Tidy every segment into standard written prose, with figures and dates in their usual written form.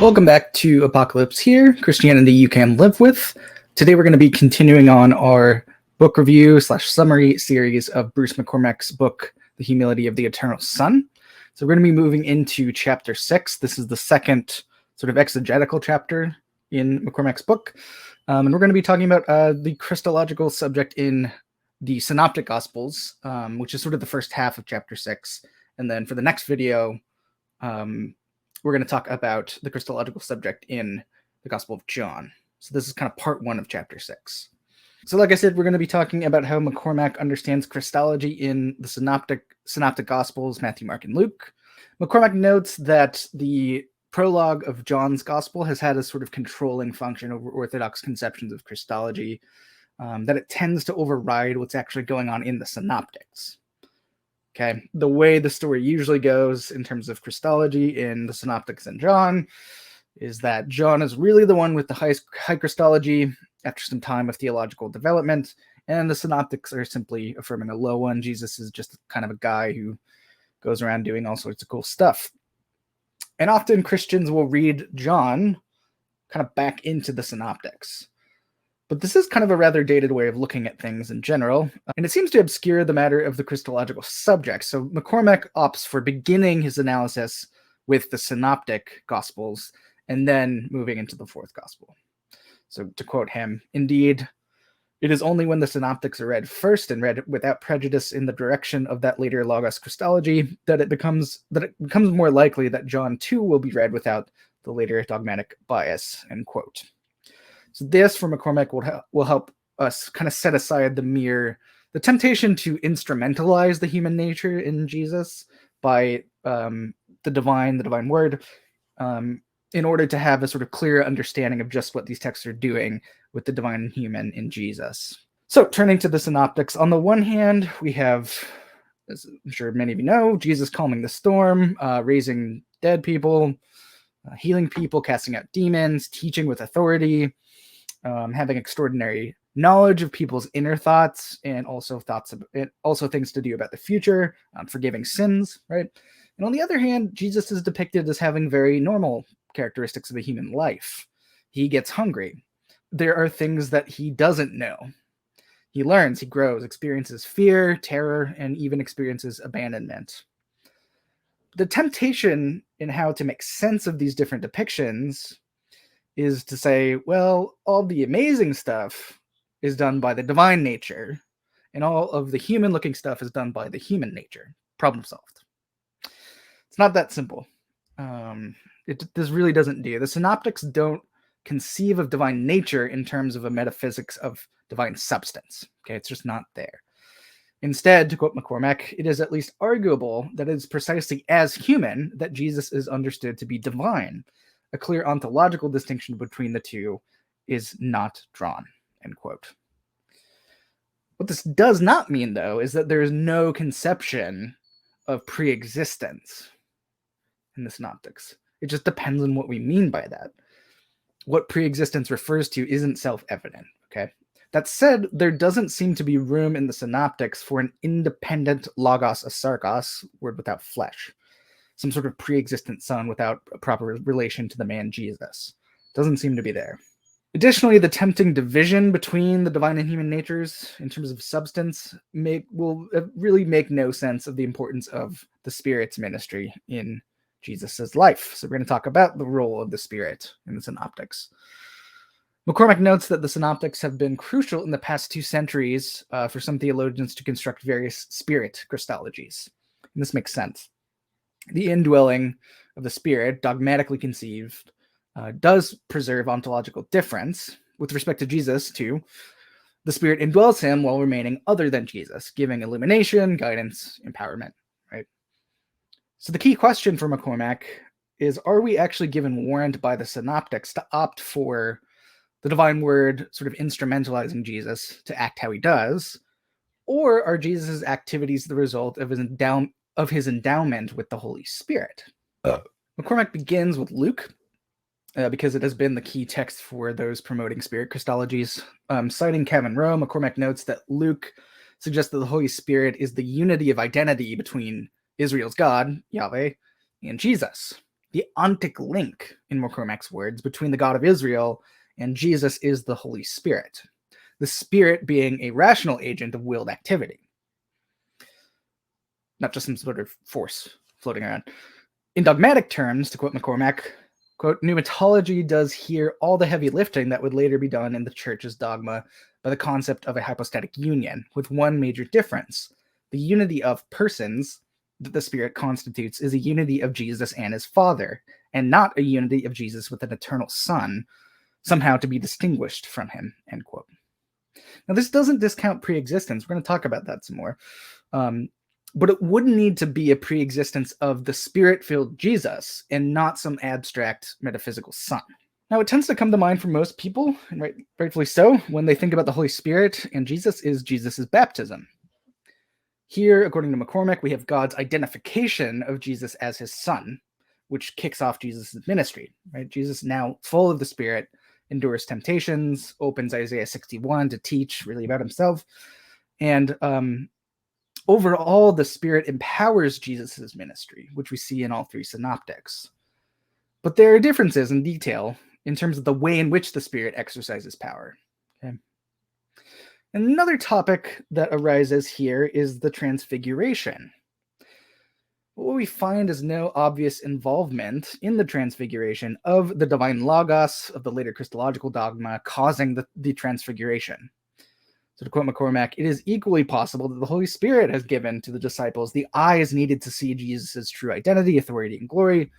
Welcome back to Apocalypse here, Christianity You Can Live With. Today we're going to be continuing on our book review / summary series of Bruce McCormack's book, The Humility of the Eternal Son. So we're going to be moving into chapter 6. This is the second sort of exegetical chapter in McCormack's book. And we're going to be talking about the Christological subject in the Synoptic Gospels, which is sort of the first half of chapter 6. And then for the next video, we're going to talk about the Christological subject in the Gospel of John. So this is kind of part 1 of chapter 6. So like I said, we're going to be talking about how McCormack understands Christology in the Synoptic Gospels, Matthew, Mark, and Luke. McCormack notes that the prologue of John's Gospel has had a sort of controlling function over Orthodox conceptions of Christology, that it tends to override what's actually going on in the Synoptics. Okay, the way the story usually goes in terms of Christology in the Synoptics and John is that John is really the one with the high Christology after some time of theological development, and the Synoptics are simply affirming a low one. Jesus is just kind of a guy who goes around doing all sorts of cool stuff. And often Christians will read John kind of back into the Synoptics. But this is kind of a rather dated way of looking at things in general, and it seems to obscure the matter of the Christological subject. So McCormack opts for beginning his analysis with the Synoptic Gospels and then moving into the fourth Gospel. So to quote him, "Indeed, it is only when the Synoptics are read first and read without prejudice in the direction of that later Logos Christology that it becomes more likely that John too will be read without the later dogmatic bias," end quote. So this, for McCormack, will help us kind of set aside the temptation to instrumentalize the human nature in Jesus by the divine word, in order to have a sort of clear understanding of just what these texts are doing with the divine and human in Jesus. So turning to the Synoptics, on the one hand, we have, as I'm sure many of you know, Jesus calming the storm, raising dead people, healing people, casting out demons, teaching with authority, having extraordinary knowledge of people's inner thoughts, and also things to do about the future, forgiving sins, right? And on the other hand, Jesus is depicted as having very normal characteristics of a human life. He gets hungry. There are things that he doesn't know. He learns, he grows, experiences fear, terror, and even experiences abandonment. The temptation in how to make sense of these different depictions is to say, well, all the amazing stuff is done by the divine nature, and all of the human-looking stuff is done by the human nature. Problem solved. It's not that simple. This really doesn't do. The Synoptics don't conceive of divine nature in terms of a metaphysics of divine substance. Okay, it's just not there. Instead, to quote McCormack, it is at least arguable that it is precisely as human that Jesus is understood to be divine. A clear ontological distinction between the two is not drawn, end quote. What this does not mean, though, is that there is no conception of pre-existence in the Synoptics. It just depends on what we mean by that. What pre-existence refers to isn't self-evident, okay? That said, there doesn't seem to be room in the Synoptics for an independent logos asarkos, word without flesh, some sort of pre-existent son without a proper relation to the man Jesus. Doesn't seem to be there. Additionally, the tempting division between the divine and human natures in terms of substance will really make no sense of the importance of the Spirit's ministry in Jesus' life. So we're going to talk about the role of the Spirit in the Synoptics. McCormack notes that the Synoptics have been crucial in the past 2 centuries for some theologians to construct various Spirit Christologies. And this makes sense. The indwelling of the Spirit, dogmatically conceived, does preserve ontological difference. With respect to Jesus, too, the Spirit indwells him while remaining other than Jesus, giving illumination, guidance, empowerment, right? So the key question for McCormack is, are we actually given warrant by the Synoptics to opt for the divine word sort of instrumentalizing Jesus to act how he does, or are Jesus' activities the result of his endowment with the Holy Spirit? McCormack begins with Luke, because it has been the key text for those promoting Spirit Christologies. Citing Kevin Rowe, McCormack notes that Luke suggests that the Holy Spirit is the unity of identity between Israel's God, Yahweh, and Jesus. The ontic link, in McCormack's words, between the God of Israel and Jesus is the Holy Spirit, the Spirit being a rational agent of willed activity, not just some sort of force floating around. In dogmatic terms, to quote McCormack, quote, pneumatology does here all the heavy lifting that would later be done in the church's dogma by the concept of a hypostatic union, with one major difference. The unity of persons that the Spirit constitutes is a unity of Jesus and his Father, and not a unity of Jesus with an eternal Son, somehow to be distinguished from him, end quote. Now, this doesn't discount pre-existence. We're going to talk about that some more. But it would need to be a pre-existence of the Spirit-filled Jesus and not some abstract metaphysical Son. Now, it tends to come to mind for most people, and rightfully so, when they think about the Holy Spirit and Jesus, is Jesus' baptism. Here, according to McCormack, we have God's identification of Jesus as his Son, which kicks off Jesus' ministry. Right? Jesus, now full of the Spirit, endures temptations, opens Isaiah 61 to teach really about himself, and overall, the Spirit empowers Jesus' ministry, which we see in all three synoptics. But there are differences in detail in terms of the way in which the Spirit exercises power. Okay? And another topic that arises here is the Transfiguration. What we find is no obvious involvement in the Transfiguration of the divine Logos of the later Christological dogma causing the Transfiguration. So to quote McCormack, it is equally possible that the Holy Spirit has given to the disciples the eyes needed to see Jesus' true identity, authority, and glory,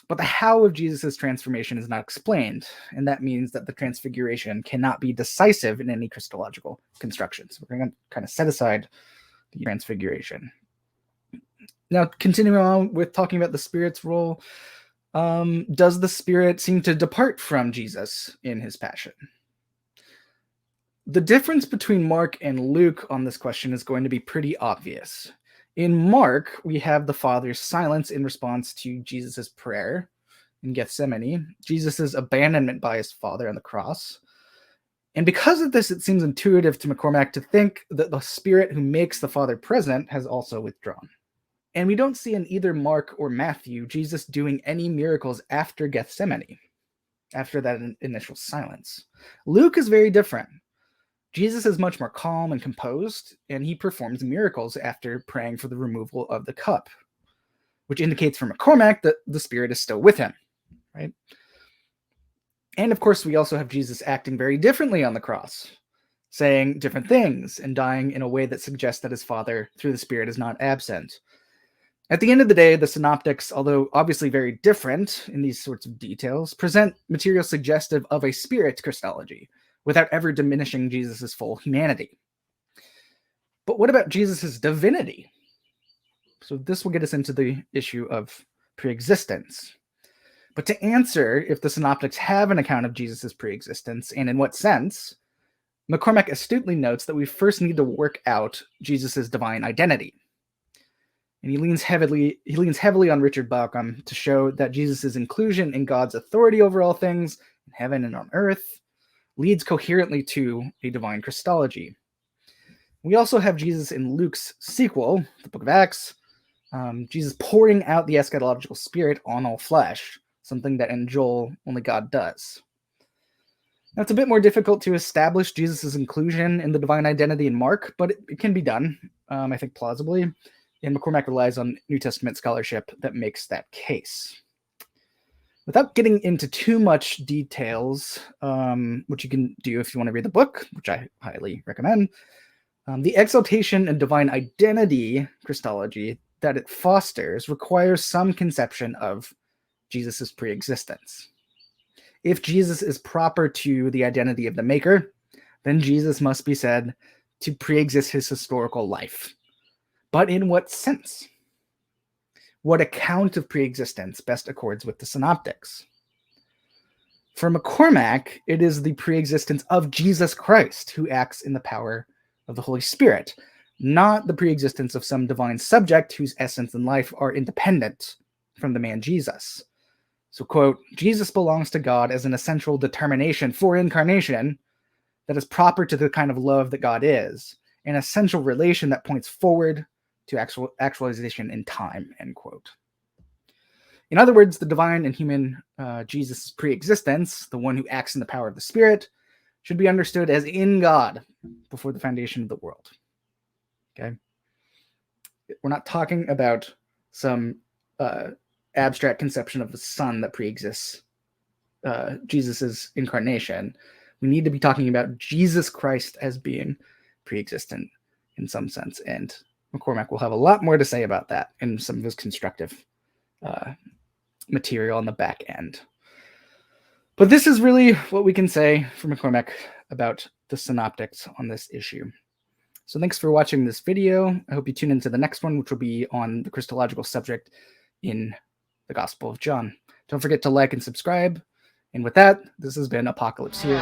but the how of Jesus' transformation is not explained, and that means that the Transfiguration cannot be decisive in any Christological construction. So we're going to kind of set aside the Transfiguration. Now, continuing on with talking about the Spirit's role, does the Spirit seem to depart from Jesus in his passion? The difference between Mark and Luke on this question is going to be pretty obvious. In Mark, we have the Father's silence in response to Jesus' prayer in Gethsemane, Jesus' abandonment by his Father on the cross. And because of this, it seems intuitive to McCormack to think that the Spirit who makes the Father present has also withdrawn. And we don't see in either Mark or Matthew Jesus doing any miracles after Gethsemane, after that initial silence. Luke is very different. Jesus is much more calm and composed, and he performs miracles after praying for the removal of the cup, which indicates for McCormack that the Spirit is still with him, right? And of course, we also have Jesus acting very differently on the cross, saying different things and dying in a way that suggests that his Father, through the Spirit, is not absent. At the end of the day, the Synoptics, although obviously very different in these sorts of details, present material suggestive of a Spirit Christology, without ever diminishing Jesus' full humanity. But what about Jesus' divinity? So this will get us into the issue of preexistence. But to answer if the Synoptics have an account of Jesus' preexistence, and in what sense, McCormack astutely notes that we first need to work out Jesus' divine identity. And he leans heavily on Richard Bauckham to show that Jesus' inclusion in God's authority over all things, in heaven and on earth, leads coherently to a divine Christology. We also have Jesus in Luke's sequel, the Book of Acts, Jesus pouring out the eschatological Spirit on all flesh, something that in Joel only God does. Now, it's a bit more difficult to establish Jesus' inclusion in the divine identity in Mark, but it can be done, I think, plausibly, and McCormack relies on New Testament scholarship that makes that case. Without getting into too much details, which you can do if you want to read the book, which I highly recommend, the exaltation and divine identity Christology that it fosters requires some conception of Jesus' preexistence. If Jesus is proper to the identity of the Maker, then Jesus must be said to preexist his historical life. But in what sense? What account of preexistence best accords with the Synoptics? For McCormack, it is the preexistence of Jesus Christ who acts in the power of the Holy Spirit, not the preexistence of some divine subject whose essence and life are independent from the man Jesus. So, quote, Jesus belongs to God as an essential determination for incarnation that is proper to the kind of love that God is, an essential relation that points forward to actualization in time, end quote. In other words, the divine and human Jesus' pre-existence, the one who acts in the power of the Spirit, should be understood as in God before the foundation of the world. Okay? We're not talking about some abstract conception of the Son that pre-exists Jesus' incarnation. We need to be talking about Jesus Christ as being pre-existent in some sense. And McCormack will have a lot more to say about that in some of his constructive material on the back end. But this is really what we can say for McCormack about the Synoptics on this issue. So thanks for watching this video. I hope you tune into the next one, which will be on the Christological subject in the Gospel of John. Don't forget to like and subscribe. And with that, this has been Apocalypse here.